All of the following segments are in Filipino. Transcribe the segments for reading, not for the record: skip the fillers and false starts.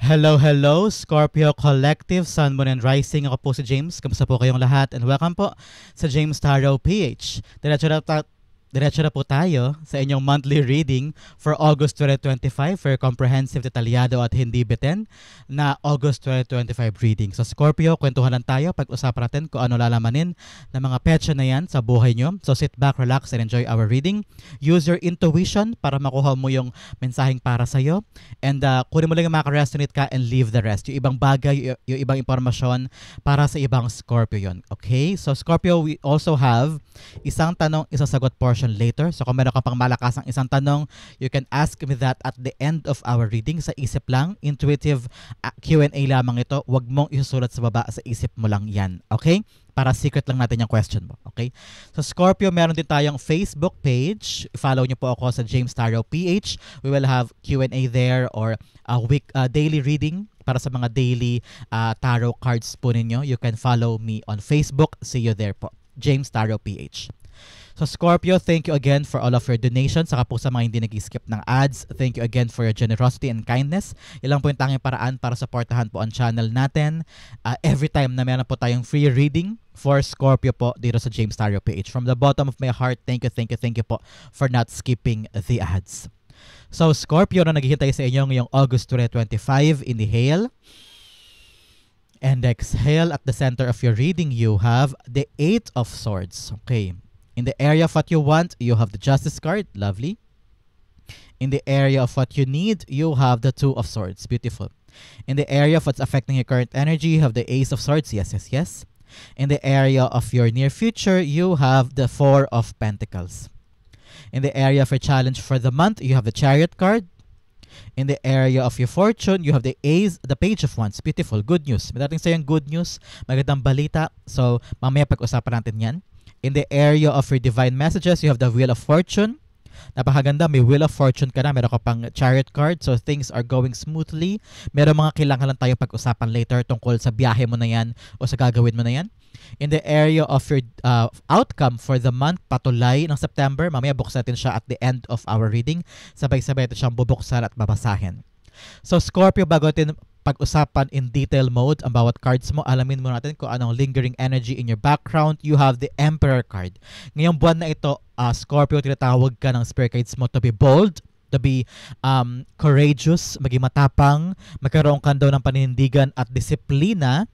Hello, Scorpio Collective, Sun, Moon, and Rising. Ako po si James. Kamusta po kayong lahat? And welcome po sa James Tarot PH. Diretso na po tayo sa inyong monthly reading for August 2025 for comprehensive, detalyado at hindi bitin na August 2025 reading. So Scorpio, kwentuhan lang tayo. Pag-usapan natin kung ano lalamanin ng mga petsa na yan sa buhay nyo. So sit back, relax, and enjoy our reading. Use your intuition para makuha mo yung mensaheng para sa'yo. And kunin mo lang yung makaresonate ka and leave the rest. Yung ibang bagay, yung ibang impormasyon para sa ibang Scorpio yun. Okay? So Scorpio, we also have isang tanong, isang sagot portion later. So kung meron ka pang malakas ang isang tanong, you can ask me that at the end of our reading. Sa isip lang, intuitive Q&A lamang ito. Huwag mong isusulat sa baba, sa isip mo lang yan. Okay? Para secret lang natin yung question mo. Okay? So Scorpio, meron din tayong Facebook page. Follow nyo po ako sa James Tarot PH. We will have Q&A there or a daily reading para sa mga daily tarot cards po ninyo. You can follow me on Facebook. See you there po. James Tarot PH. So Scorpio, thank you again for all of your donations. Saka po sa mga hindi nag-skip ng ads, thank you again for your generosity and kindness. Ilang po yung tanging paraan para supportahan po ang channel natin. Every time na meron po tayong free reading for Scorpio po dito sa James Tarot PH. From the bottom of my heart, thank you po for not skipping the ads. So Scorpio, na naghihintay sa inyo ngayong August 2025, inhale. And exhale. At the center of your reading, you have the Eight of Swords. Okay. In the area of what you want, you have the Justice card. Lovely. In the area of what you need, you have the Two of Swords. Beautiful. In the area of what's affecting your current energy, you have the Ace of Swords. Yes. In the area of your near future, you have the Four of Pentacles. In the area of your challenge for the month, you have the Chariot card. In the area of your fortune, you have the Page of Wands. Beautiful. Good news. May dating sa'yo good news. Magandang balita. So, mamaya pag-usapan natin yan. In the area of your divine messages, you have the Wheel of Fortune. Napakaganda, may Wheel of Fortune ka na, meron ka pang Chariot card, so things are going smoothly. Meron mga kailangan lang tayo pag-usapan later tungkol sa biyahe mo na yan o sa gagawin mo na yan. In the area of your outcome for the month, patulay ng September, mamaya buksan natin siya at the end of our reading. Sabay-sabay ito siyang bubuksan at babasahin. So Scorpio, bago natin pag-usapan in detail mode ang bawat cards mo, alamin mo natin kung anong lingering energy in your background. You have the Emperor card. Ngayong buwan na ito, Scorpio, tinatawag ka ng spirit guides mo to be bold, to be courageous, maging matapang, magkaroon ka daw ng paninindigan at disiplina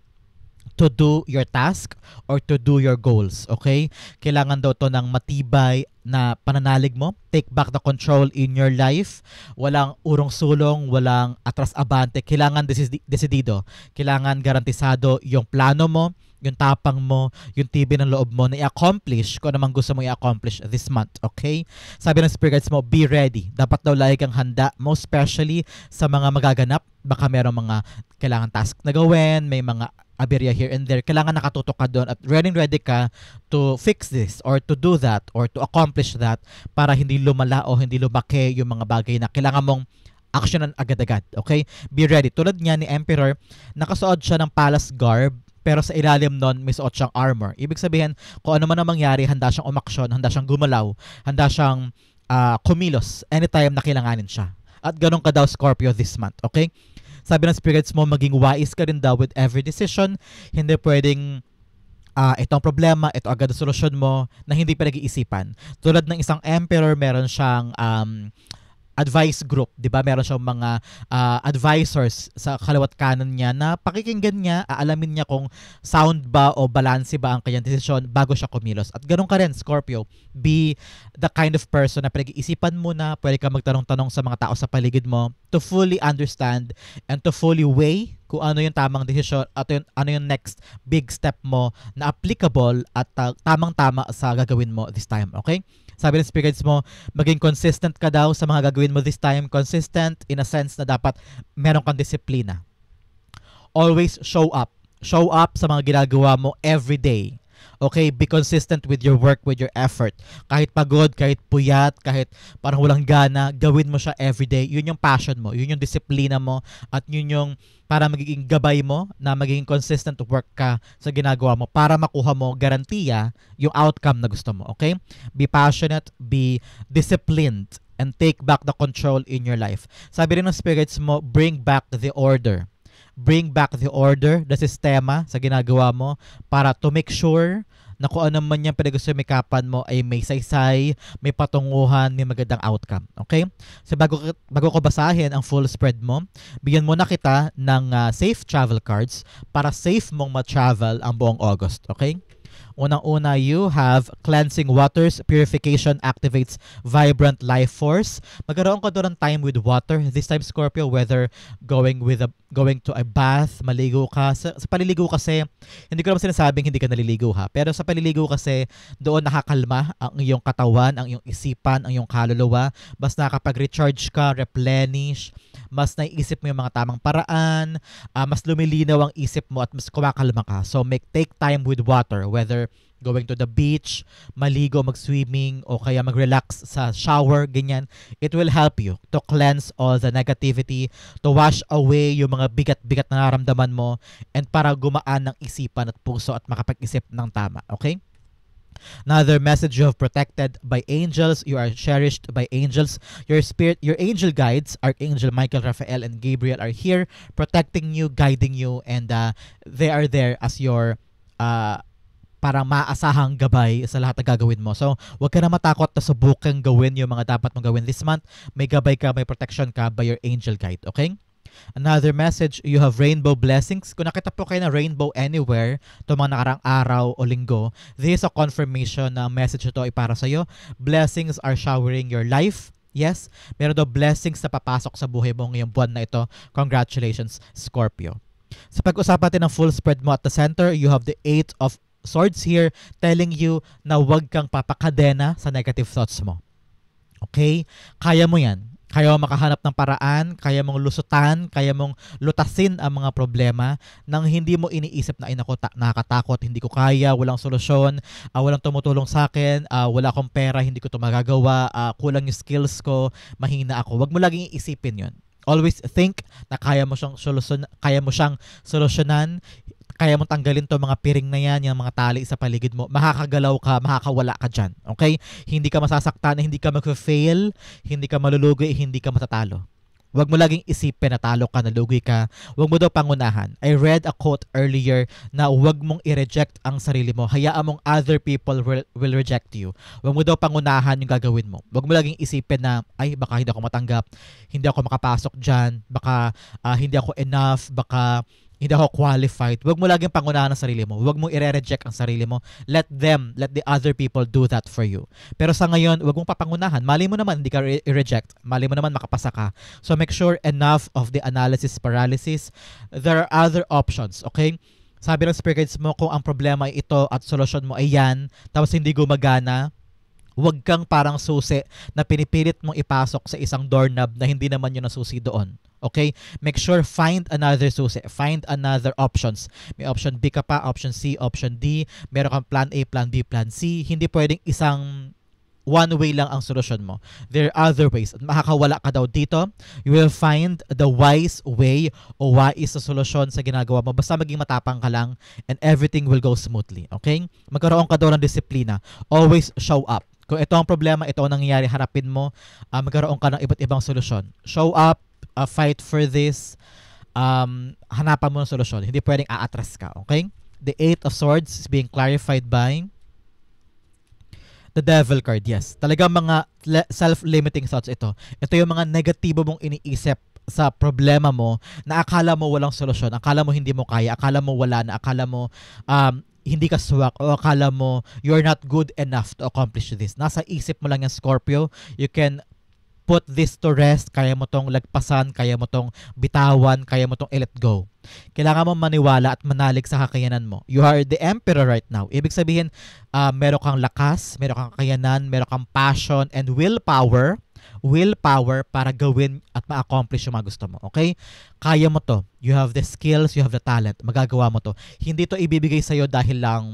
to do your task or to do your goals. Okay? Kailangan daw to ng matibay na pananalig mo. Take back the control in your life. Walang urong-sulong, walang atras-abante. Kailangan desidido. Kailangan garantisado yung plano mo, yung tapang mo, yung tibay ng loob mo na i-accomplish kung anong gusto mo i-accomplish this month. Okay? Sabi ng spirit guides mo, be ready. Dapat daw lagi kang handa, most especially sa mga magaganap. Baka merong mga kailangan task na gawin, may mga aberya here and there. Kailangan nakatutok ka doon at ready ka to fix this or to do that or to accomplish that para hindi lumala o hindi lumaki yung mga bagay na kailangan mong actionan agad-agad. Okay? Be ready. Tulad niya ni Emperor, nakasuot siya ng palace garb pero sa ilalim nun may suot siyang armor. Ibig sabihin, kung ano man ang mangyari, handa siyang umaksyon, handa siyang gumalaw, handa siyang kumilos anytime na kailanganin siya. At ganun ka daw, Scorpio, this month. Okay? Sabi ng spirits mo, maging wise ka rin daw with every decision. Hindi pwedeng itong problema, ito agad ang solusyon mo na hindi pa nag-iisipan. Tulad ng isang emperor, meron siyang advice group, 'di ba? Meron siyang mga advisors sa kaliwat kanan niya na pakikinggan niya, aalamin niya kung sound ba o balanse ba ang kanyang desisyon bago siya kumilos. At ganoon ka rin, Scorpio. Be the kind of person na pinag-iisipan mo na, pwede ka magtanong-tanong sa mga tao sa paligid mo to fully understand and to fully weigh kung ano yung tamang desisyon at ano yung next big step mo na applicable at tamang-tama sa gagawin mo this time. Okay? Sabi ng spirits mo, maging consistent ka daw sa mga gagawin mo this time. Consistent in a sense na dapat meron kang disiplina. Always show up. Show up sa mga ginagawa mo every day. Okay? Be consistent with your work, with your effort. Kahit pagod, kahit puyat, kahit parang walang gana, gawin mo siya every day. Yun yung passion mo. Yun yung disiplina mo. At yun yung para magiging gabay mo na magiging consistent work ka sa ginagawa mo para makuha mo garantiya yung outcome na gusto mo. Okay? Be passionate, be disciplined and take back the control in your life. Sabi rin ng spirits mo, bring back the order. Bring back the order, the sistema sa ginagawa mo para to make sure na kung ano man yung pinagsusumikapan mo ay may saysay, may patunguhan, may magandang outcome. Okay? So bago ko basahin ang full spread mo, bigyan mo na kita ng safe travel cards para safe mong ma-travel ang buong August. Okay? Unang-una, you have cleansing waters, purification activates vibrant life force. Magkaroon ka doon ng time with water. This time, Scorpio, whether going to a bath, maligo ka. Sa paliligo kasi, hindi ko naman sinasabing hindi ka naliligo ha. Pero sa paliligo kasi, doon nakakalma ang iyong katawan, ang iyong isipan, ang iyong kaluluwa. Mas nakapag-recharge ka, replenish, mas naiisip mo yung mga tamang paraan, mas lumilinaw ang isip mo at mas kumakalma ka. So take time with water, whether going to the beach, maligo, mag-swimming, o kaya mag-relax sa shower, ganyan. It will help you to cleanse all the negativity, to wash away yung mga bigat-bigat na nararamdaman mo, and para gumaan ng isipan at puso at makapag-isip ng tama. Okay? Another message, you have protected by angels, you are cherished by angels, your spirit, your angel guides, Archangel Michael, Raphael, and Gabriel are here protecting you, guiding you, and they are there as your parang maasahang gabay sa lahat na gagawin mo. So, huwag ka na matakot na subukan gawin yung mga dapat mong gawin this month. May gabay ka, may protection ka by your angel guide, okay? Another message, you have rainbow blessings. Kung nakita po kayo na rainbow anywhere itong mga nakarang araw o linggo, this is a confirmation na message ito ay para sa'yo. Blessings are showering your life. Yes, meron daw blessings na papasok sa buhay mo ngayong buwan na ito. Congratulations, Scorpio. Sa pag-usapan natin ng full spread mo at the center, you have the 8 of Swords here telling you na huwag kang papakadena sa negative thoughts mo. Okay? Kaya mo yan. Kaya mo makahanap ng paraan, kaya mong lusutan, kaya mong lutasin ang mga problema nang hindi mo iniisip na nakakatakot, hindi ko kaya, walang solusyon, walang tumutulong sa akin, wala akong pera, hindi ko ito magagawa, kulang yung skills ko, mahina ako. Huwag mo laging iisipin yun. Always think na kaya mo siyang solusyonan, kaya mo tanggalin to mga piring na yan, yung mga tali sa paligid mo. Makakagalaw ka, makakawala ka dyan. Okay? Hindi ka masasaktan, hindi ka mag-fail, hindi ka malulugi, hindi ka matatalo. Huwag mo laging isipin na talo ka, nalugi ka. Huwag mo daw pangunahan. I read a quote earlier na huwag mong i-reject ang sarili mo. Hayaan mong other people will reject you. Huwag mo daw pangunahan yung gagawin mo. Huwag mo laging isipin na, ay, baka hindi ako matanggap, hindi ako makapasok dyan, baka hindi ako enough, baka hindi ako qualified. Huwag mo laging pangunahan ang sarili mo. Huwag mong i-reject ang sarili mo. Let the other people do that for you. Pero sa ngayon, huwag mong papangunahan. Mali mo naman, hindi ka i-reject. Mali mo naman, makapasa ka. So make sure enough of the analysis paralysis. There are other options, okay? Sabi ng spirit guides mo, kung ang problema ay ito at solusyon mo ay yan, tapos hindi gumagana, huwag kang parang susi na pinipilit mong ipasok sa isang doorknob na hindi naman yun ang susi doon. Okay? Make sure find another susi. Find another options. May option B ka pa, option C, option D. Meron kang plan A, plan B, plan C. Hindi pwedeng isang one way lang ang solusyon mo. There are other ways. At makakawala ka daw dito. You will find the wise way o wise sa solusyon sa ginagawa mo. Basta maging matapang ka lang and everything will go smoothly. Okay? Magkaroon ka daw ng disiplina. Always show up. Kung ito ang problema, ito ang nangyayari, harapin mo, magkaroon ka ng iba't ibang solusyon. Show up, fight for this, hanapan mo ng solusyon. Hindi pwedeng aatras ka, okay? The 8 of Swords is being clarified by the Devil card, yes. Talagang mga self-limiting thoughts ito. Ito yung mga negatibo mong iniisip sa problema mo na akala mo walang solusyon, akala mo hindi mo kaya, akala mo wala na, akala mo hindi ka swak o akala mo you're not good enough to accomplish this. Nasa isip mo lang yan, Scorpio. You can put this to rest. Kaya mo tong lagpasan, kaya mo tong bitawan, kaya mo tong i-let go. Kailangan mo maniwala at manalig sa kakayanan mo. You are the emperor right now. Ibig sabihin, meron kang lakas, meron kang kakayanan, meron kang passion and willpower para gawin at ma-accomplish yung mga gusto mo. Okay? Kaya mo to. You have the skills, you have the talent. Magagawa mo to. Hindi to ibibigay sa'yo dahil lang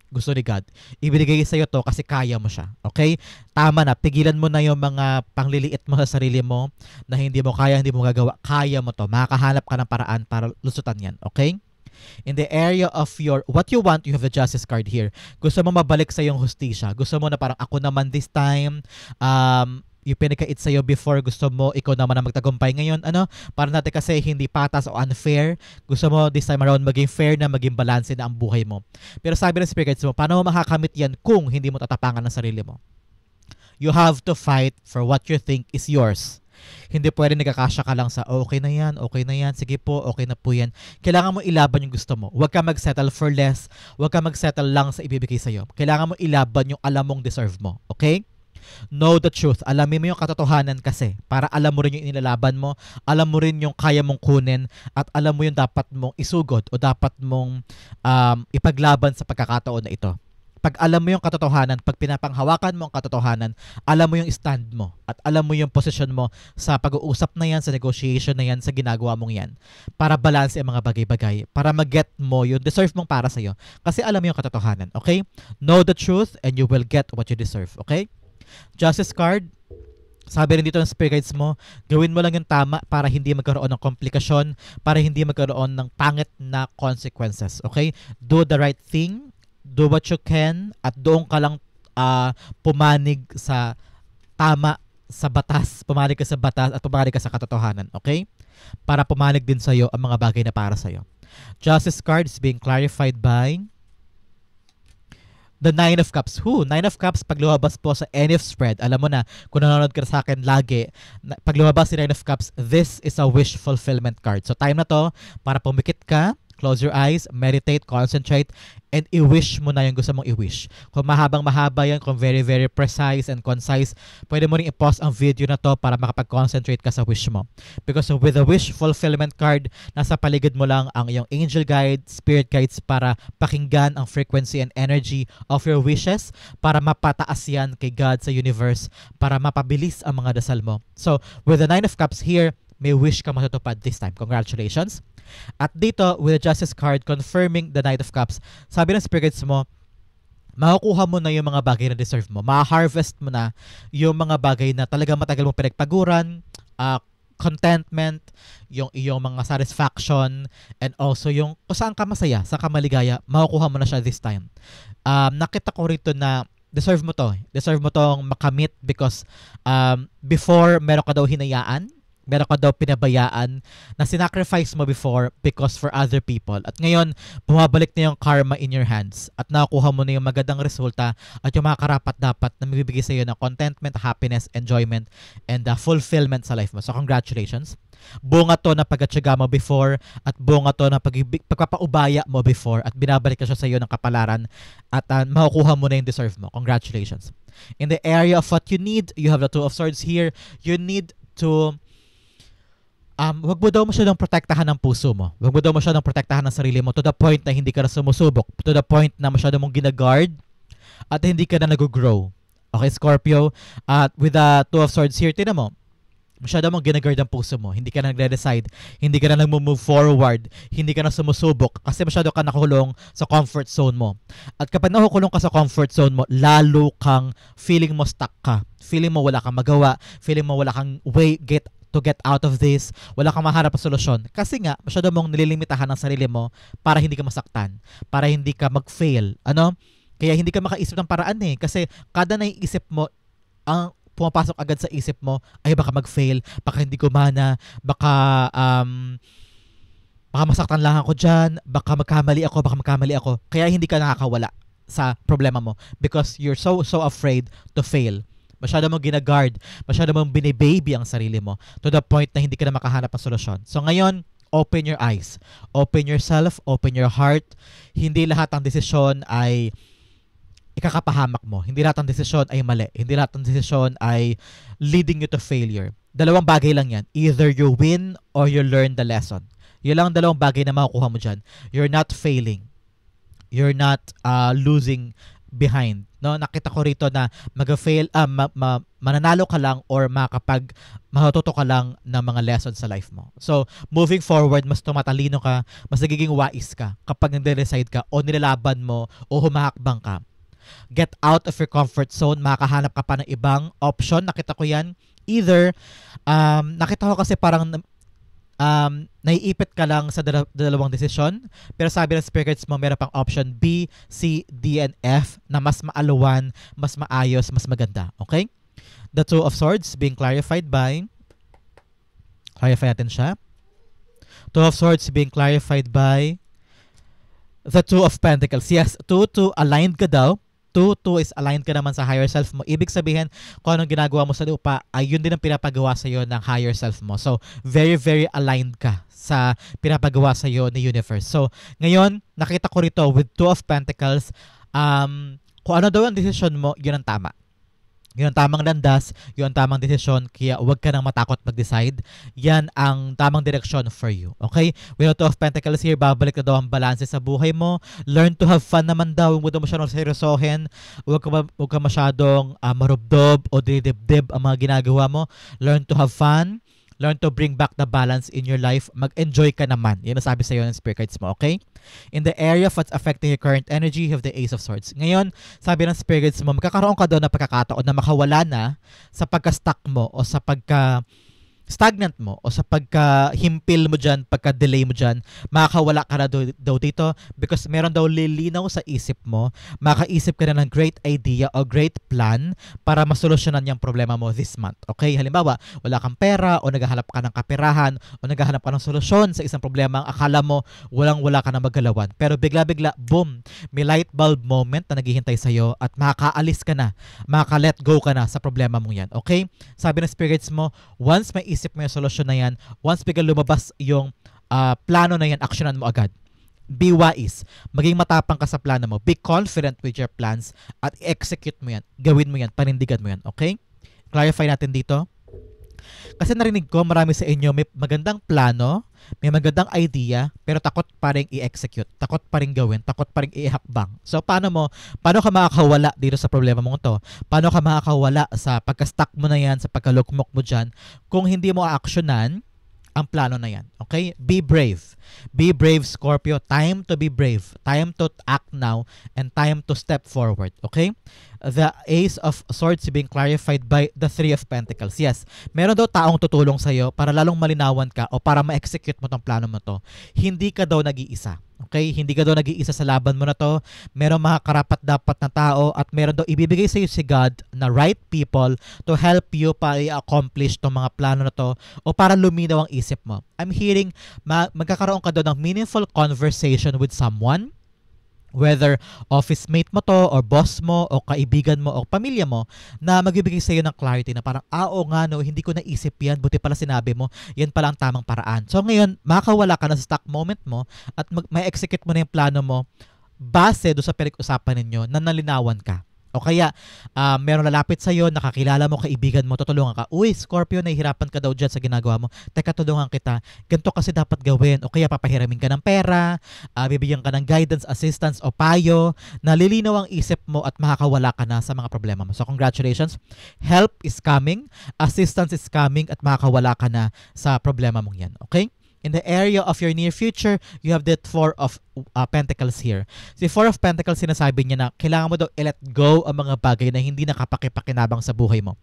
gusto ni God. Ibibigay sa'yo to kasi kaya mo siya. Okay? Tama na. Pigilan mo na yung mga pangliliit mo sa sarili mo na hindi mo kaya, hindi mo gagawa. Kaya mo to. Makakahanap ka ng paraan para lusutan yan. Okay? In the area of your what you want, you have the Justice card here. Gusto mo mabalik sa yung hustisya. Gusto mo na parang ako naman this time, yung pinakait sa'yo before, gusto mo ikaw naman ang magtagumpay ngayon. Ano? Para natin kasi hindi patas o unfair. Gusto mo this time around maging fair na, maging balance na ang buhay mo. Pero sabi ng spirit guides mo, paano mo makakamit yan kung hindi mo tatapangan ng sarili mo? You have to fight for what you think is yours. Hindi pwede nagkakasya ka lang sa okay na yan, sige po, okay na po yan. Kailangan mo ilaban yung gusto mo. Huwag ka mag-settle for less. Huwag ka mag-settle lang sa ibibigay sa'yo. Kailangan mo ilaban yung alam mong deserve mo. Okay? Know the truth. Alamin mo yung katotohanan kasi para alam mo rin yung inilalaban mo, alam mo rin yung kaya mong kunin, at alam mo yung dapat mong isugod o dapat mong ipaglaban sa pagkakataon na ito. Pag alam mo yung katotohanan, pag pinapanghawakan mo ang katotohanan, alam mo yung stand mo at alam mo yung position mo sa pag-uusap na yan, sa negotiation na yan, sa ginagawa mong yan. Para balance ang mga bagay-bagay. Para mag-get mo yung deserve mong para sa'yo. Kasi alam mo yung katotohanan. Okay? Know the truth and you will get what you deserve. Okay? Justice card. Sabi rin dito ng spirit guides mo, gawin mo lang yung tama para hindi magkaroon ng komplikasyon, para hindi magkaroon ng pangit na consequences. Okay? Do the right thing. Do what you can at doon ka lang pumanig sa tama, sa batas. Pumanig ka sa batas at pumanig ka sa katotohanan. Okay? Para pumanig din sa'yo ang mga bagay na para sa'yo. Justice card is being clarified by the Nine of Cups. Nine of Cups, pag lumabas po sa any of spread, alam mo na, kung nanonood ka sa akin lagi, pag lumabas si Nine of Cups, this is a wish fulfillment card. So time na to para pumikit ka, close your eyes, meditate, concentrate, and i-wish mo na yung gusto mong i-wish. Kung mahabang-mahaba yan, kung very, very precise and concise, pwede mo rin i-pause ang video na to para makapag-concentrate ka sa wish mo. Because with the wish fulfillment card, nasa paligid mo lang ang iyong angel guide, spirit guides para pakinggan ang frequency and energy of your wishes, para mapataas yan kay God sa universe, para mapabilis ang mga dasal mo. So, with the Nine of Cups here, may wish ka matutupad this time. Congratulations. At dito, with the Justice card confirming the Knight of Cups, sabi ng spirits mo, makukuha mo na yung mga bagay na deserve mo. Ma-harvest mo na yung mga bagay na talagang matagal mo pinagpaguran, contentment, yung iyong mga satisfaction, and also yung kung saan ka masaya, saan ka maligaya, makukuha mo na siya this time. Nakita ko rito na deserve mo to. Deserve mo tong makamit because before, meron ka daw hinayaan, meron ka daw pinabayaan na sinacrifice mo before because for other people. At ngayon, bumabalik na yung karma in your hands at nakukuha mo na yung magandang resulta at yung mga karapat-dapat na magbibigay sa iyo ng contentment, happiness, enjoyment, and fulfillment sa life mo. So, congratulations. Bunga to na pagkatsaga mo before at bunga to na pagpapaubaya mo before at binabalik ka siya sa iyo ng kapalaran at makukuha mo na yung deserve mo. Congratulations. In the area of what you need, you have the Two of Swords here. You need to wag mo daw masyadong protektahan ng puso mo. Wag mo daw masyadong protektahan ng sarili mo to the point na hindi ka na sumusubok. To the point na masyadong mong ginaguard at hindi ka na nag-grow. Okay, Scorpio? At with the Two of Swords here, tinan mo, masyadong mong ginaguard ang puso mo. Hindi ka na nagde-decide. Hindi ka na nag-move forward. Hindi ka na sumusubok kasi masyado ka nakulong sa comfort zone mo. At kapag nakukulong ka sa comfort zone mo, lalo kang feeling mo stuck ka. Feeling mo wala kang magawa. Feeling mo wala kang way to get out of this, wala kang maharap na solusyon. Kasi nga, masyado mong nililimitahan ang sarili mo para hindi ka masaktan, para hindi ka mag-fail. Kaya hindi ka makaisip ng paraan Kasi kada naiisip mo, ang pumapasok agad sa isip mo, ay baka mag-fail, baka hindi gumana, baka masaktan lang ako dyan, baka magkamali ako. Kaya hindi ka nakakawala sa problema mo because you're so afraid to fail. Masyado mong ginaguard, masyado mong binibaby ang sarili mo to the point na hindi ka na makahanap ng solusyon. So ngayon, open your eyes, open yourself, open your heart. Hindi lahat ng desisyon ay ikakapahamak mo. Hindi lahat ng desisyon ay mali. Hindi lahat ng desisyon ay leading you to failure. Dalawang bagay lang yan. Either you win or you learn the lesson. Yun lang ang dalawang bagay na makukuha mo dyan. You're not failing. You're not losing behind. Nakita ko rito na mag-fail, mananalo ka lang or matuto ka lang ng mga lessons sa life mo. So, moving forward, mas tumatalino ka, mas nagiging wais ka kapag nag-decide ka o nilalaban mo o humahakbang ka. Get out of your comfort zone, makakahanap ka pa ng ibang option. Nakita ko yan. Either, nakita ko kasi parang naiipit ka lang sa dalawang desisyon, pero sabi ng spirits mo, meron pang option B, C, D, and F na mas maaluwan, mas maayos, mas maganda. Okay? The Two of Swords being clarified by, clarify natin siya. Two of Swords being clarified by the Two of Pentacles. Yes, 2 aligned ka daw. 2 is aligned ka naman sa higher self mo. Ibig sabihin, kung anong ginagawa mo sa lupa, ay yun din ang pinapagawa sa iyo ng higher self mo. So, very, very aligned ka sa pinapagawa sa iyo ni universe. So, ngayon, nakita ko rito with 2 of Pentacles, kung ano daw ang decision mo, yun ang tama. Yun ang tamang landas, yun ang tamang desisyon, kaya huwag ka nang matakot mag-decide. Yan ang tamang direksyon for you. Okay? With the Two of Pentacles here, babalik na daw ang balance sa buhay mo. Learn to have fun naman daw. Huwag mo masyadong seryosohin. Huwag ka masyadong marubdob o didibdib ang mga ginagawa mo. Learn to have fun. Learn to bring back the balance in your life. Mag-enjoy ka naman. Yan ang sabi sa iyo ng spirit guides mo, okay? In the area of what's affecting your current energy, you have the Ace of Swords. Ngayon, sabi ng spirit guides mo, magkakaroon ka daw na pagkakataon na makawala na sa pagka-stuck mo o sa pagka-stagnant mo o sa pagka-himpil mo dyan, pagka-delay mo dyan, makakawala ka na daw dito because meron daw lilinaw sa isip mo, makaisip ka na ng great idea o great plan para masolusyonan yung problema mo this month. Okay? Halimbawa, wala kang pera o naghahanap ka ng kaperahan o naghahanap ka ng solusyon sa isang problema ang akala mo walang-wala ka na magalawan. Pero bigla-bigla, boom, may light bulb moment na naghihintay sa'yo at makakaalis ka na, makaka-let go ka na sa problema mong yan. Okay? Sabi ng spirits mo, once may isip mo yung solusyon na yan, once bigla lumabas yung plano na yan, actionan mo agad. Be wise. Maging matapang ka sa plano mo. Be confident with your plans at execute mo yan. Gawin mo yan. Panindigan mo yan. Okay? Clarify natin dito. Kasi narinig ko marami sa inyo may magandang plano, may magandang idea, pero takot pa rin i-execute. Takot pa rin gawin. Takot pa rin ihakbang. So, paano ka makakawala dito sa problema mong to? Paano ka makakawala sa pagka-stuck mo na yan, sa pagkalukmok mo dyan, kung hindi mo a-actionan ang plano na yan. Okay? Be brave. Be brave, Scorpio. Time to be brave. Time to act now and time to step forward. Okay? The Ace of Swords being clarified by the Three of Pentacles. Yes, meron daw taong tutulong sa'yo para lalong malinawan ka o para ma-execute mo tong plano mo to. Hindi ka daw nag-iisa. Okay? Hindi ka daw nag-iisa sa laban mo na to. Meron mga karapat-dapat na tao at meron daw ibibigay sa'yo si God na right people to help you para i-accomplish tong mga plano na to o para luminaw ang isip mo. I'm hearing magkakaroon ka daw ng meaningful conversation with someone, whether office mate mo to or boss mo o kaibigan mo o pamilya mo, na magbibigay sa iyo ng clarity na parang, oo nga no, hindi ko naisip yan, buti pala sinabi mo, yan pala ang tamang paraan. So ngayon, makakawala ka na sa stuck moment mo at may execute mo na yung plano mo base do sa pinag-usapan ninyo na nalinawan ka. O kaya, meron lalapit sa'yo, nakakilala mo, kaibigan mo, tutulungan ka. Uy, Scorpio, nahihirapan ka daw dyan sa ginagawa mo. Teka, tulungan kita. Ganito kasi dapat gawin. O kaya, papahiramin ka ng pera, bibigyan ka ng guidance, assistance, o payo. Nalilinaw ang isip mo at makakawala ka na sa mga problema mo. So, congratulations. Help is coming. Assistance is coming at makakawala ka na sa problema mong yan. Okay? In the area of your near future, you have the Four of Pentacles here. Si Four of Pentacles, sinasabi niya na kailangan mo daw i-let go ang mga bagay na hindi nakapakipakinabang sa buhay mo.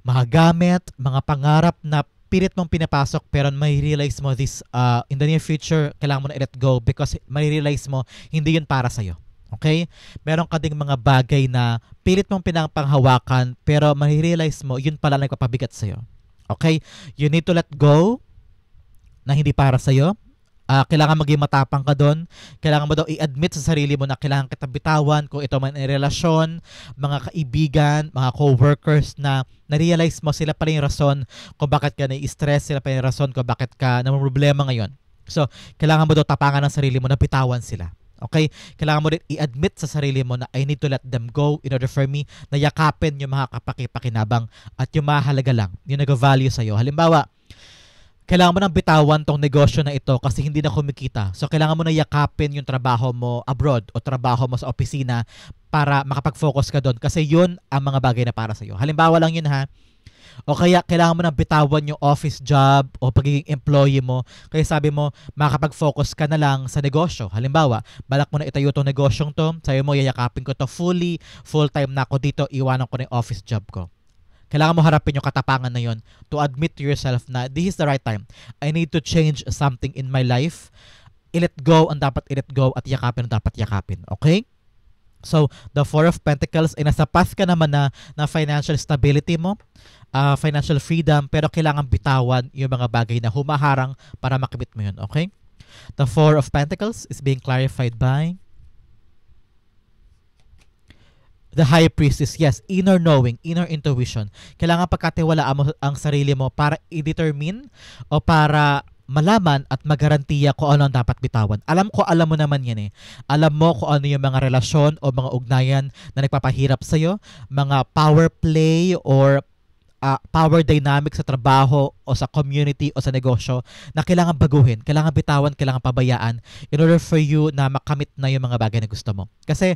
Mga gamit, mga pangarap na pilit mong pinapasok pero may-realize mo this in the near future, kailangan mo na i-let go because may-realize mo hindi yun para sa'yo. Okay? Meron ka ding mga bagay na pilit mong pinapanghawakan pero may-realize mo yun pala nagpapabigat sa'yo. Okay? You need to let go na hindi para sa'yo. Kailangan maging matapang ka doon. Kailangan mo daw i-admit sa sarili mo na kailangan kita bitawan kung ito man ay relasyon, mga kaibigan, mga co-workers na na-realize mo sila pala yung rason kung bakit ka nai-stress, sila pala yung rason kung bakit ka namumroblema ngayon. So, kailangan mo daw tapangan ng sarili mo na bitawan sila. Okay? Kailangan mo din i-admit sa sarili mo na I need to let them go in order for me na yakapin yung mga kapakipakinabang at yung mahalaga lang, yung nag-value sa'yo. Halimbawa, kailangan mo nang bitawan tong negosyo na ito kasi hindi na kumikita. So, kailangan mo na yakapin yung trabaho mo abroad o trabaho mo sa opisina para makapag-focus ka doon kasi yun ang mga bagay na para sa'yo. Halimbawa lang yun ha. O kaya, kailangan mo nang bitawan yung office job o pagiging employee mo. Kaya sabi mo, makapag-focus ka na lang sa negosyo. Halimbawa, balak mo na itayo tong negosyong to. Sabi mo, yayakapin ko to fully, full-time na ako dito, iwanan ko na yung office job ko. Kailangan mo harapin yung katapangan na yon to admit to yourself na this is the right time. I need to change something in my life. I-let go ang dapat i-let go at yakapin ang dapat yakapin. Okay? So, the Four of Pentacles ay nasa path ka naman na financial stability mo, financial freedom, pero kailangan bitawan yung mga bagay na humaharang para makamit mo yun, okay? The Four of Pentacles is being clarified by the High Priestess. Yes, inner knowing, inner intuition. Kailangan pagkatiwalaan mo ang sarili mo para i-determine o para malaman at magarantiya kung ano ang dapat bitawan. Alam mo naman yan eh. Alam mo kung ano yung mga relasyon o mga ugnayan na nagpapahirap sa'yo, mga power play or power dynamic sa trabaho o sa community o sa negosyo na kailangan baguhin, kailangan bitawan, kailangan pabayaan in order for you na makamit na yung mga bagay na gusto mo. Kasi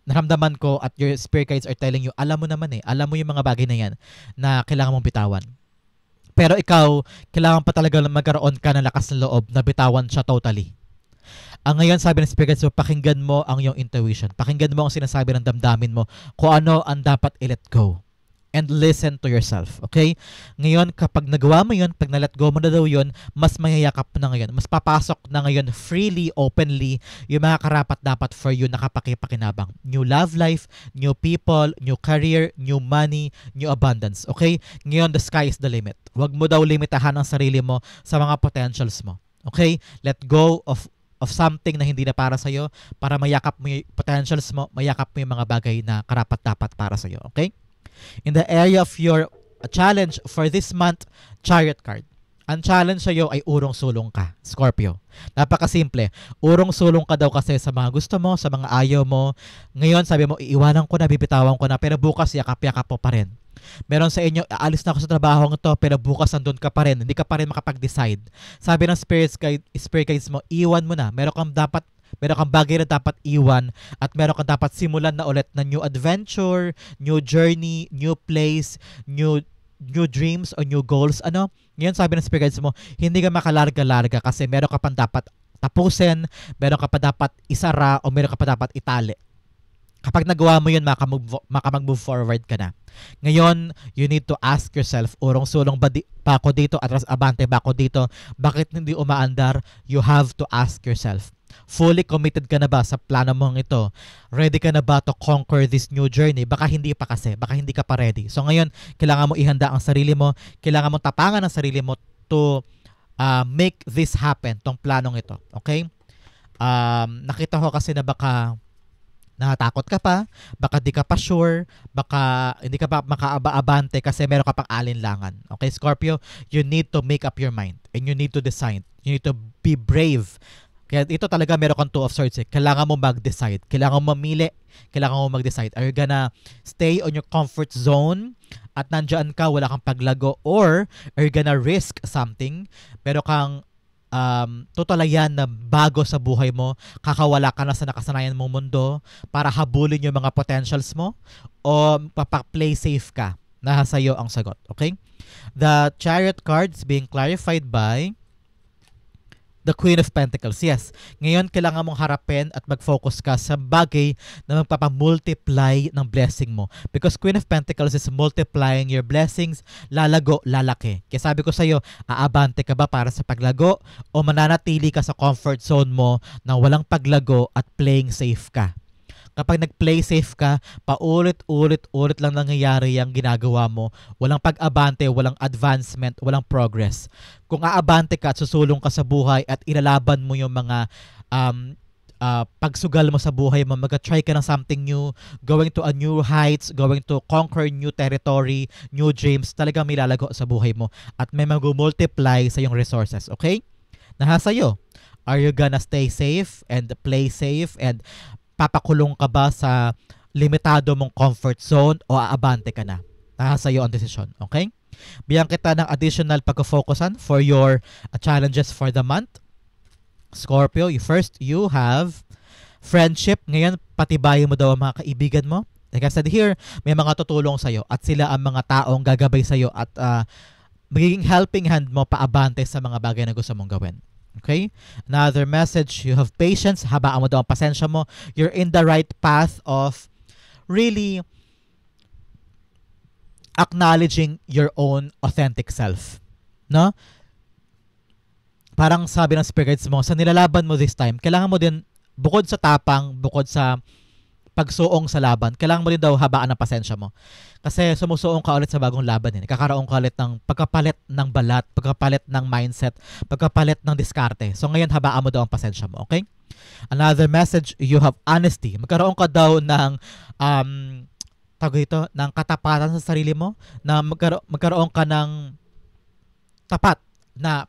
naramdaman ko at your spirit guides are telling you, alam mo naman eh, alam mo yung mga bagay na yan na kailangan mong bitawan. Pero ikaw, kailangan pa talaga magkaroon ka ng lakas ng loob na bitawan siya totally. Ang ngayon, sabi ng Spirit Guides, pakinggan mo ang iyong intuition. Pakinggan mo ang sinasabi ng damdamin mo kung ano ang dapat i-let go. And listen to yourself, okay? Ngayon, kapag nagawa mo yun, pag na-let go mo na daw yun, mas mayayakap na ngayon. Mas papasok na ngayon freely, openly, yung mga karapat dapat for you na kapakipakinabang. New love life, new people, new career, new money, new abundance, okay? Ngayon, the sky is the limit. Huwag mo daw limitahan ang sarili mo sa mga potentials mo, okay? Let go of something na hindi na para sa'yo para mayakap mo yung potentials mo, mayakap mo yung mga bagay na karapat dapat para sa'yo, okay? In the area of your challenge for this month, Chariot card. Ang challenge sa'yo ay urong-sulong ka, Scorpio. Napakasimple. Urong-sulong ka daw kasi sa mga gusto mo, sa mga ayaw mo. Ngayon, sabi mo, iiwanan ko na, bibitawan ko na, pero bukas yakap-yakap mo pa rin. Meron sa inyo, aalis na ako sa trabaho ito, pero bukas nandun ka pa rin. Hindi ka pa rin makapag-decide. Sabi ng spirit guides mo, iwan mo na. Meron kang bagay na dapat iwan at meron kang dapat simulan na ulit na new adventure, new journey, new place, new dreams o new goals. Ngayon sabi ng spirit guides mo, hindi ka makalarga-larga kasi meron ka pang dapat tapusin, meron ka pa dapat isara o meron ka pa dapat itali. Kapag nagawa mo yun, makamag-move forward ka na. Ngayon, you need to ask yourself, urong-sulong ba ako dito, atras abante ba ako dito? Bakit hindi umaandar? You have to ask yourself. Fully committed ka na ba sa plano mong ito? Ready ka na ba to conquer this new journey? Baka hindi pa kasi, baka hindi ka pa ready. So ngayon, kailangan mo ihanda ang sarili mo, kailangan mo tapangan ang sarili mo to make this happen, tong planong ito. Okay? Nakita ko kasi na baka natatakot ka pa, baka di ka pa sure, baka hindi ka pa makaaba-abante kasi meron ka pang alinlangan. Okay, Scorpio, you need to make up your mind and you need to decide. You need to be brave. Kaya ito talaga meron kang Two of Swords eh. Kailangan mo mag-decide. Kailangan mo mamili. Kailangan mo mag-decide. Are you gonna stay on your comfort zone at nandyan ka, wala kang paglago? Or are you gonna risk something? Meron kang tutulayan na bago sa buhay mo, kakawala ka na sa nakasanayan mong mundo para habulin yung mga potentials mo o play safe ka. Nasa iyo ang sagot. Okay? The Chariot card is being clarified by the Queen of Pentacles. Yes, ngayon kailangan mong harapin at mag-focus ka sa bagay na magpapamultiply ng blessing mo. Because Queen of Pentacles is multiplying your blessings, lalago, lalaki. Kaya sabi ko sa iyo, aabante ka ba para sa paglago o mananatili ka sa comfort zone mo na walang paglago at playing safe ka? Kapag nag-play safe ka, paulit-ulit lang nangyayari yung ginagawa mo. Walang pag-abante, walang advancement, walang progress. Kung aabante ka at susulong ka sa buhay at ilalaban mo yung mga pagsugal mo sa buhay mo, mag-try ka ng something new, going to a new heights, going to conquer new territory, new dreams, talagang may lalago sa buhay mo at may mag-multiply sa yung resources, okay? Nasa iyo. Are you gonna stay safe and play safe and papakulong ka ba sa limitado mong comfort zone o aabante ka na? Nasa iyo ang desisyon, okay? Bigyan kita ng additional pagka-focusan for your challenges for the month. Scorpio, you have friendship. Ngayon, patibayin mo daw ang mga kaibigan mo. Like I said here, may mga tutulong sa'yo at sila ang mga taong gagabay sa'yo at magiging helping hand mo paabante sa mga bagay na gusto mong gawin. Okay? Another message, you have patience. Habaan mo daw ang pasensya mo. You're in the right path of really acknowledging your own authentic self. No? Parang sabi ng spirit guides mo, sa nilalaban mo this time, kailangan mo din bukod sa tapang, bukod sa pagsuong sa laban, kailangan mo rin daw habaan ng pasensya mo. Kasi sumusuong ka ulit sa bagong laban. Nagkakaroon ka ulit ng pagkapalit ng balat, pagkapalit ng mindset, pagkapalit ng diskarte. So ngayon, habaan mo daw ang pasensya mo, okay? Another message, you have honesty. Magkaroon ka daw ng ng katapatan sa sarili mo, na magkaroon ka ng tapat na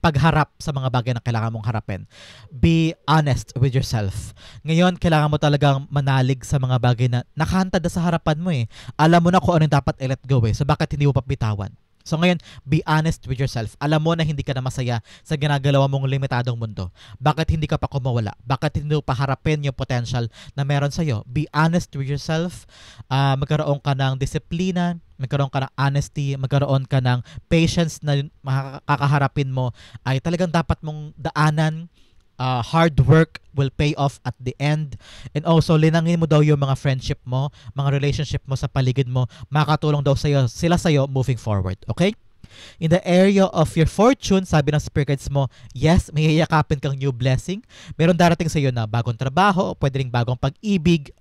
pagharap sa mga bagay na kailangan mong harapin. Be honest with yourself. Ngayon, kailangan mo talagang manalig sa mga bagay na nakahantad na sa harapan mo eh. Alam mo na kung ano yung dapat i-let go eh. So bakit hindi mo pa bitawan? So ngayon, be honest with yourself. Alam mo na hindi ka na masaya sa ginagalawa mong limitadong mundo. Bakit hindi ka pa kumawala? Bakit hindi mo pa harapin yung potential na meron sa'yo? Be honest with yourself. Magkaroon ka ng disiplina, magkaroon ka ng honesty, magkaroon ka ng patience na makakaharapin mo ay talagang dapat mong daanan. Hard work will pay off at the end. And also, linangin mo daw yung mga friendship mo, mga relationship mo sa paligid mo, makakatulong daw sila sa'yo moving forward. Okay? In the area of your fortune, sabi ng spirit guides mo, yes, may hiyakapin kang new blessing. Meron darating sa'yo na bagong trabaho, pwede ring bagong pag-ibig,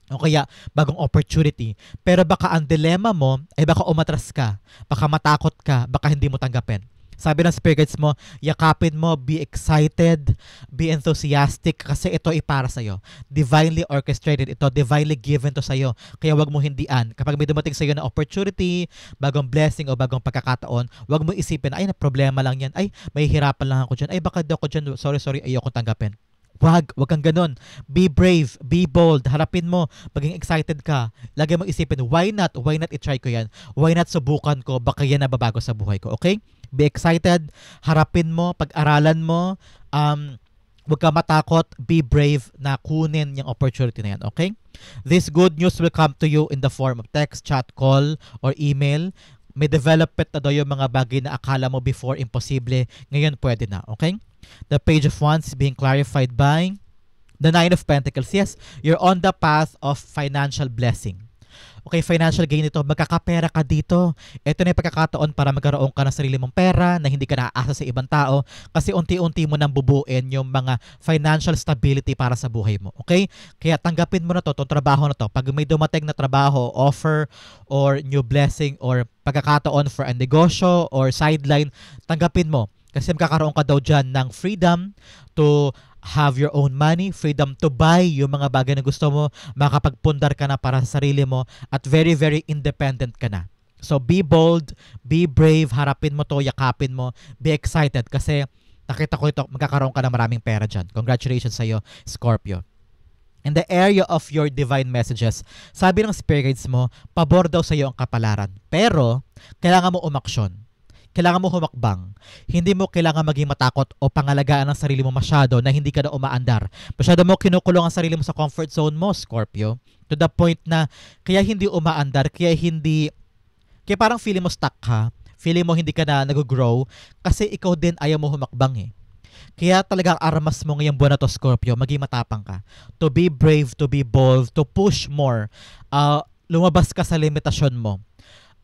o kaya bagong opportunity. Pero baka ang dilema mo ay baka umatras ka, baka matakot ka, baka hindi mo tanggapin. Sabi ng spirit guides mo, yakapin mo, be excited, be enthusiastic kasi ito ay para sa'yo. Divinely orchestrated ito, divinely given to sa'yo. Kaya wag mo hindian. Kapag may dumating sa'yo na opportunity, bagong blessing o bagong pagkakataon, wag mo isipin, ay, na problema lang yan. Ay, may hirapan lang ako dyan. Ay, baka daw ako dyan. Sorry, ayoko tanggapin. Wag kang ganun. Be brave, be bold, harapin mo, maging excited ka. Lagi mong isipin, why not i-try ko yan? Why not subukan ko? Baka yan nababago sa buhay ko, okay? Be excited, harapin mo, pag-aralan mo, wag ka matakot, be brave na kunin yung opportunity na yan, okay? This good news will come to you in the form of text, chat, call, or email. May development na daw yung mga bagay na akala mo before imposible, ngayon pwede na, okay? The Page of Wands is being clarified by the Nine of Pentacles. Yes, you're on the path of financial blessing. Okay, financial gain ito. Magkakapera ka dito. Ito na yung pagkakataon para magkaroon ka ng sarili mong pera na hindi ka naaasa sa ibang tao kasi unti-unti mo nang bubuin yung mga financial stability para sa buhay mo. Okay? Kaya tanggapin mo na to, itong trabaho na to. Pag may dumating na trabaho, offer, or new blessing, or pagkakataon for a negosyo, or sideline, tanggapin mo. Kasi magkakaroon ka daw dyan ng freedom to have your own money, freedom to buy yung mga bagay na gusto mo, makapagpundar ka na para sa sarili mo, at very, very independent ka na. So be bold, be brave, harapin mo to, yakapin mo, be excited kasi nakita ko ito, magkakaroon ka ng maraming pera dyan. Congratulations sa'yo, Scorpio. In the area of your divine messages, sabi ng spirit guides mo, pabor daw sa'yo ang kapalaran. Pero, kailangan mo umaksyon. Kailangan mo humakbang. Hindi mo kailangan maging matakot o pangalagaan ang sarili mo masyado na hindi ka na umaandar. Masyado mo kinukulong ang sarili mo sa comfort zone mo, Scorpio. To the point na kaya hindi umaandar, kaya parang feeling mo stuck ka. Feeling mo hindi ka na nag-grow kasi ikaw din ayaw mo humakbang eh. Kaya talagang armas mo ngayong buwan na to, Scorpio, maging matapang ka. To be brave, to be bold, to push more. Lumabas ka sa limitasyon mo.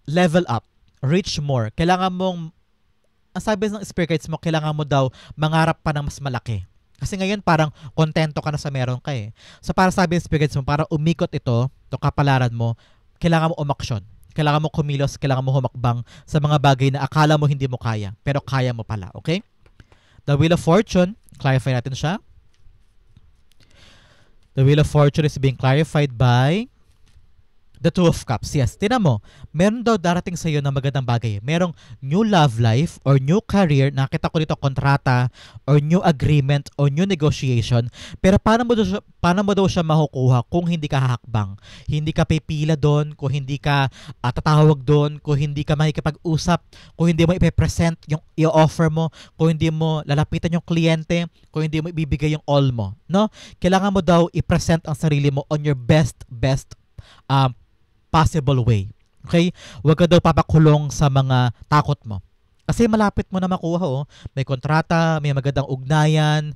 Level up. Reach more. Kailangan mong, ang sabi ng spirit guides mo, kailangan mo daw mangarap pa ng mas malaki. Kasi ngayon parang kontento ka na sa meron ka eh. So para sabi ng spirit guides mo, para umikot ito, itong kapalaran mo, kailangan mo umaksyon. Kailangan mo kumilos, kailangan mo humakbang sa mga bagay na akala mo hindi mo kaya, pero kaya mo pala, okay? The Wheel of Fortune, clarify natin siya. The Wheel of Fortune is being clarified by the Two of Cups. Yes, tinan mo, meron daw darating sa iyo na magandang bagay. Merong new love life or new career, nakita ko dito kontrata or new agreement or new negotiation. Pero paano mo daw siya makukuha kung hindi ka hahakbang? Hindi ka pipila doon, kung hindi ka tatawag doon, kung hindi ka makikipag-usap, kung hindi mo ipe-present yung i-offer mo, kung hindi mo lalapitan yung kliyente, kung hindi mo ibibigay yung all mo, no? Kailangan mo daw i-present ang sarili mo on your best possible way. Okay? Huwag ka daw papakulong sa mga takot mo. Kasi malapit mo na makuha, oh. May kontrata, may magandang ugnayan,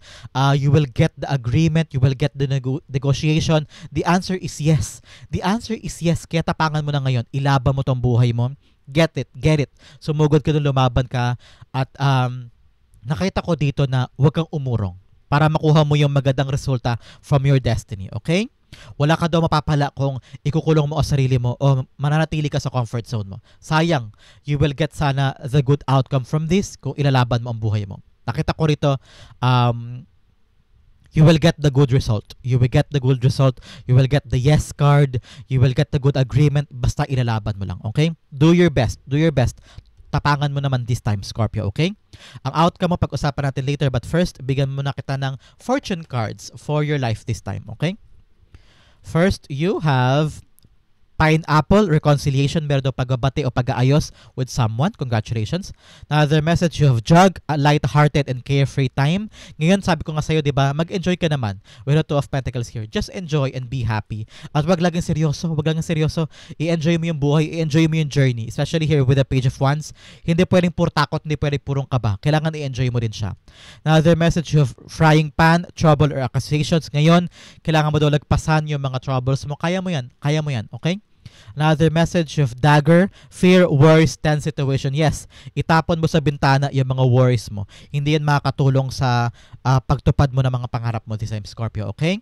you will get the agreement, you will get the negotiation. The answer is yes. The answer is yes. Kaya tapangan mo na ngayon. Ilaban mo tong buhay mo. Get it. Sumugod ka doon, lumaban ka. At nakita ko dito na huwag kang umurong. para makuha mo yung magandang resulta from your destiny, okay? Wala ka daw mapapala kung ikukulong mo ang sarili mo o mananatili ka sa comfort zone mo. Sayang, you will get sana the good outcome from this kung ilalaban mo ang buhay mo. Nakita ko rito, you will get the good result. You will get the good result. You will get the yes card. You will get the good agreement. Basta ilalaban mo lang, okay? Do your best. Do your best. Tapangan mo naman this time, Scorpio, okay? Ang outcome mo pag-usapan natin later, but first, bigyan mo na kita ng fortune cards for your life this time, okay? First, you have pineapple, reconciliation, meron daw pagbabati o pag-aayos with someone. Congratulations. Another message, you have jug, a light-hearted and carefree time. Ngayon, sabi ko nga sa'yo, di ba, mag-enjoy ka naman. With the Two of Pentacles here. Just enjoy and be happy. At wag laging seryoso, wag laging seryoso. I-enjoy mo yung buhay, i-enjoy mo yung journey. Especially here with the Page of Wands. Hindi pwedeng puro takot, hindi pwedeng purong kaba. Kailangan i-enjoy mo din siya. Another message, you have frying pan, trouble or accusations. Ngayon, kailangan mo daw lagpasan yung mga troubles mo. Kaya mo yan, okay? Another message of dagger, fear, worries, tense situation. Yes, itapon mo sa bintana yung mga worries mo. Hindi yan makakatulong sa pagtupad mo ng mga pangarap mo this time, Scorpio, okay?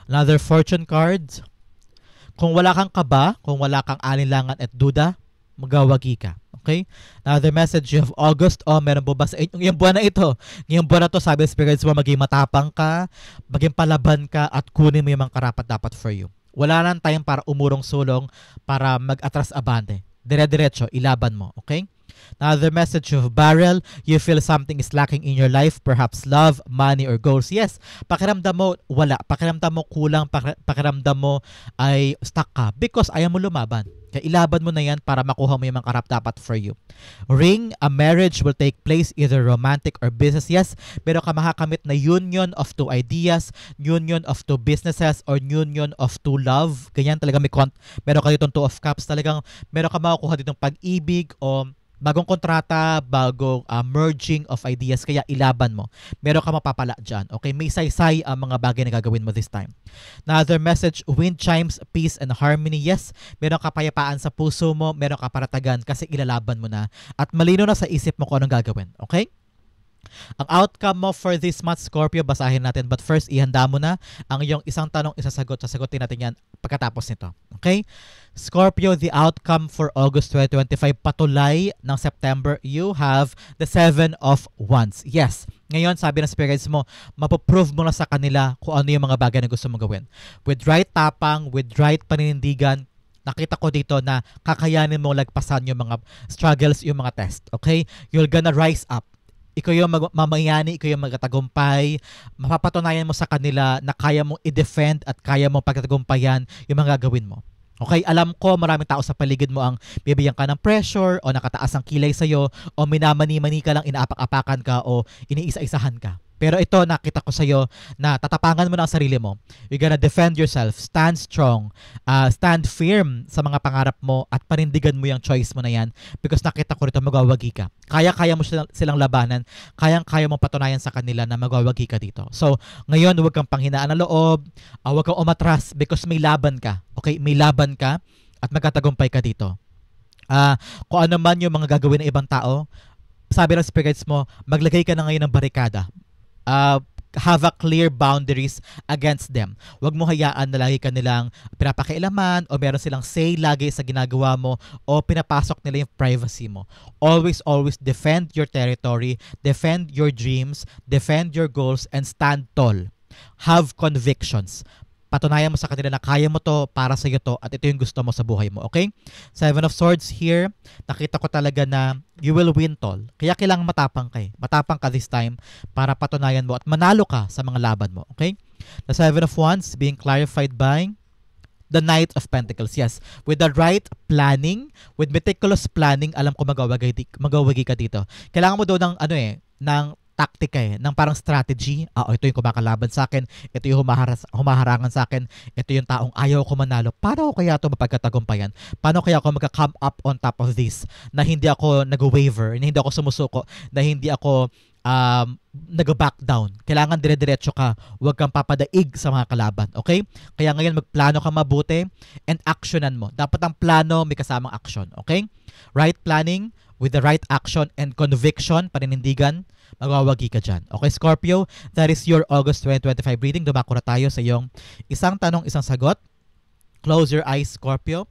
Another fortune card. Kung wala kang kaba, kung wala kang alinlangan at duda, magawagi ka. Okay? Another message of August. Oh, meron po ba sa yung buwan na ito? Ngayong buwan na to, sabi ng spirits mo, maging matapang ka, maging palaban ka, at kunin mo yung mga karapat-dapat for you. Wala nang time para umurong-sulong, para mag-atras abante. Dire-diretso, ilaban mo. Okay? Another message of barrel, you feel something is lacking in your life, perhaps love, money, or goals. Yes, pakiramdam mo wala, pakiramdam mo kulang, pakiramdam mo ay stuck ka because ayaw mo lumaban. Kaya ilaban mo na yan para makuha mo yung mga karap-dapat for you. Ring, a marriage will take place, either romantic or business. Yes, pero ka makakamit na union of two ideas, union of two businesses, or union of two love. Ganyan talaga meron ka ditong Two of Cups. Talagang meron ka makukuha ditong pag-ibig o bagong kontrata, bagong merging of ideas, kaya ilaban mo. Meron ka mapapala dyan. Okay? May saysay ang mga bagay na gagawin mo this time. Another message, wind chimes, peace and harmony. Yes, meron kapayapaan sa puso mo, meron kaparatagan kasi ilalaban mo na. At malino na sa isip mo kung anong gagawin. Okay? Ang outcome mo for this month, Scorpio, basahin natin. But first, ihanda mo na ang iyong isang tanong isasagot. Sasagutin natin yan pagkatapos nito. Okay? Scorpio, the outcome for August 2025, patulay ng September, you have the 7 of Wands. Yes. Ngayon, sabi ng spirits mo, mapoprove mo na sa kanila kung ano yung mga bagay na gusto mong gawin. With right tapang, with right paninindigan, nakita ko dito na kakayanin mo lagpasan yung mga struggles, yung mga test. Okay? You're gonna rise up. Ikaw yung mamayani, ikaw yung magtatagumpay. Mapapatunayan mo sa kanila na kaya mong i-defend at kaya mong pagtatagumpayan yung mga gagawin mo. Okay, alam ko maraming tao sa paligid mo ang bibigyan ka ng pressure o nakataas ang kilay sa'yo o minamani-mani ka lang, inaapak-apakan ka o iniisa-isahan ka. Pero ito, nakita ko sa'yo na tatapangan mo na ang sarili mo. You're gonna defend yourself, stand strong, stand firm sa mga pangarap mo at panindigan mo yung choice mo na yan because nakita ko rito magwawagi ka. Kaya-kaya mo silang labanan, kayang-kaya mo patunayan sa kanila na magwawagi ka dito. So, ngayon, huwag kang panghinaan ng loob, huwag kang umatras because may laban ka. Okay, may laban ka at magkatagumpay ka dito. Kung ano man yung mga gagawin ng ibang tao, sabi ng spirits mo, maglagay ka na ngayon ng barikada. Have a clear boundaries against them. Huwag mo hayaan na lagi ka nilang pinapakialaman o meron silang say lagi sa ginagawa mo o pinapasok nila yung privacy mo. Always defend your territory, defend your dreams, defend your goals, and stand tall. Have convictions. Patunayan mo sa kanila na kaya mo to, para sa iyo to, at ito yung gusto mo sa buhay mo, okay? 7 of Swords here, nakita ko talaga na you will win tall. Kaya kailangan matapang ka eh. Matapang ka this time para patunayan mo at manalo ka sa mga laban mo, okay? The 7 of Wands being clarified by the Knight of Pentacles. Yes, with the right planning, with meticulous planning, alam ko magawagi ka dito. Kailangan mo daw ng ng taktika ng parang strategy. Ito yung kumakalaban sa akin, ito yung humaharangan sa akin, ito yung taong ayaw ko manalo. Paano ko kaya ito mapagkatagumpayan? Paano kaya ako magka-come up on top of this na hindi ako nag-waver, na hindi ako sumusuko, na hindi ako nag-back down. Kailangan dire-diretso ka, huwag kang papadaig sa mga kalaban, okay? Kaya ngayon magplano ka mabuti and actionan mo. Dapat ang plano may kasamang action, okay? Right planning with the right action and conviction, paninindigan, magwawagi ka dyan. Okay, Scorpio, that is your August 2025 reading. Dumako na tayo sa iyong isang tanong, isang sagot. Close your eyes, Scorpio,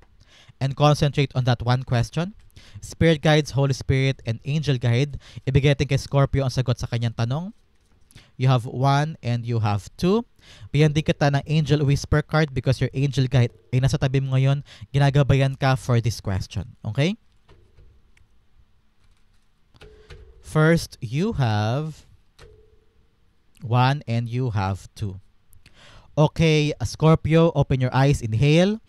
and concentrate on that one question. Spirit guides, Holy Spirit, and angel guide. Ibigay natin kay Scorpio ang sagot sa kanyang tanong. You have 1 and you have 2. Bigyan din kita ng angel whisper card because your angel guide ay nasa tabi mo ngayon. Ginagabayan ka for this question. Okay? First, you have 1 and you have 2. Okay, Scorpio, open your eyes, inhale.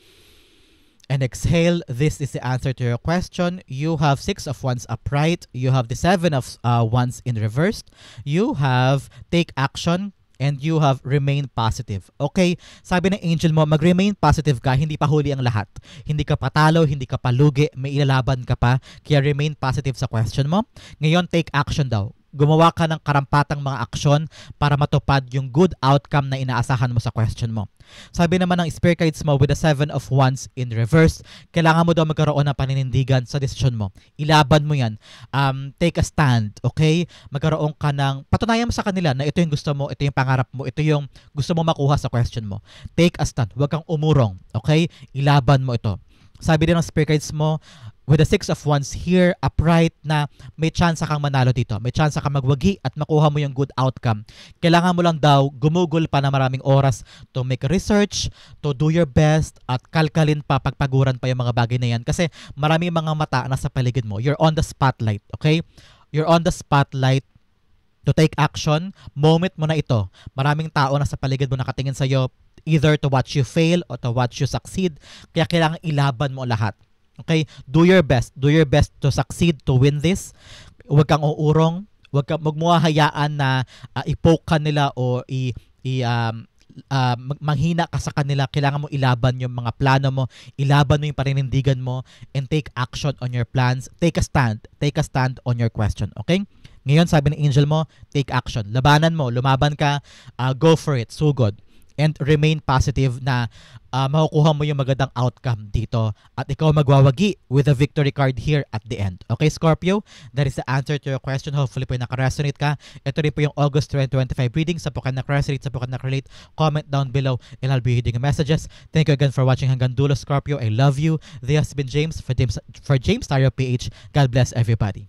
And exhale. This is the answer to your question. You have 6 of wands upright. You have the 7 of wands in reverse. You have take action. And you have remain positive. Okay? Sabi ng angel mo, mag-remain positive ka. Hindi pa huli ang lahat. Hindi ka patalo, hindi ka palugi. May ilalaban ka pa. Kaya remain positive sa question mo. Ngayon, take action daw. Gumawa ka ng karampatang mga aksyon para matupad yung good outcome na inaasahan mo sa question mo. Sabi naman ng spirit guides mo with the 7 of wands in reverse, kailangan mo daw magkaroon ng paninindigan sa desisyon mo. Ilaban mo yan. Take a stand, okay? Magkaroon ka ng, patunayan mo sa kanila na ito yung gusto mo, ito yung pangarap mo, ito yung gusto mo makuha sa question mo. Take a stand. Huwag kang umurong, okay? Ilaban mo ito. Sabi din ng spirit guides mo, with the 6 of wands here, upright, na may chance kang manalo dito. May chance kang magwagi at makuha mo yung good outcome. Kailangan mo lang daw gumugol pa na maraming oras to make research, to do your best, at kalkalin pa, pagpaguran pa yung mga bagay na yan. Kasi maraming mga mata na sa paligid mo. You're on the spotlight, okay? You're on the spotlight to take action. Moment mo na ito. Maraming tao na sa paligid mo nakatingin sa'yo, either to watch you fail or to watch you succeed. Kaya kailangan ilaban mo lahat. Okay? Do your best. Do your best to succeed, to win this. Huwag kang uurong. Huwag mo hayaan na i-poke ka nila o manghina ka sa kanila. Kailangan mo ilaban yung mga plano mo. Ilaban mo yung paninindigan mo and take action on your plans. Take a stand. Take a stand on your question. Okay? Ngayon, sabi ng angel mo, take action. Labanan mo. Lumaban ka. Go for it. So good. And remain positive na makukuha mo yung magandang outcome dito at ikaw magwawagi with a victory card here at the end. Okay, Scorpio? That is the answer to your question. Hopefully po nakaresonate ka. Ito rin po yung August 2025 reading. Sa po ka nakaresonate, sa po ka nakarelate, comment down below and I'll be reading your messages. Thank you again for watching hanggang dulo, Scorpio. I love you. This has been James for James Tarot PH. God bless everybody.